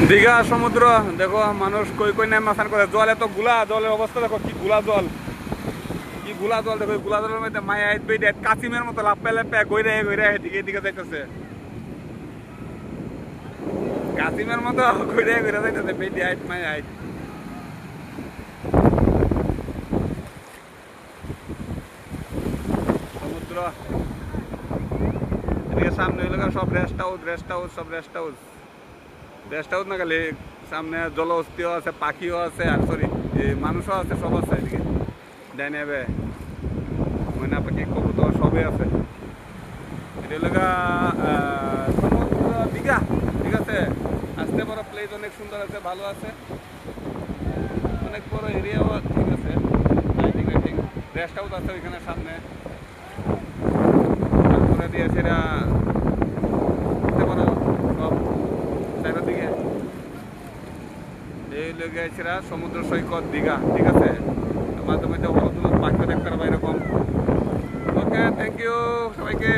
দীঘা সমুদ্র দেখো মানুষ কই কই নাই মাথান করে, জল এত গুলা, জলের অবস্থা দেখো কি গুলা জল, কি গুলা জল দেখো। গুলা জলের মধ্যে মায়া হাইট বেটে কাসিমের মতো লাপ্পে লাপ্পে গইরে গইরে এদিকে এদিকে যাইতেছে, কাসিমের মতো গইরে গইরে যাইতেছে বেটে হাইট মায়া হাইট। সমুদ্র এদিকে সামনে হইল সব রেস্ট হাউস, রেস্ট হাউস, সব রেস্ট হাউস, রেস্ট হাউস না গেলে সামনে জলহস্তিও আছে, পাখিও আছে, আর সরি মানুষও আছে, সব আছে এদিকে ডাইনে বে ময়না পাখি কবুতর সবই আছে। এটা হলো সমুদ্র দীঘা, ঠিক আছে। আসতে বড় প্লেস অনেক সুন্দর আছে, ভালো আছে, অনেক বড় এরিয়াও ঠিক আছে। রেস্ট হাউস আছে ওইখানে সামনে, তারপরে দিয়েছে এরা সব চারিদিকে। এই লেগেছিরা সমুদ্র সৈকত দীঘা, ঠিক আছে। মাঝে মাঝে পাখি দেখতে পারবো এরকম। ওকে, থ্যাংক ইউ সবাইকে।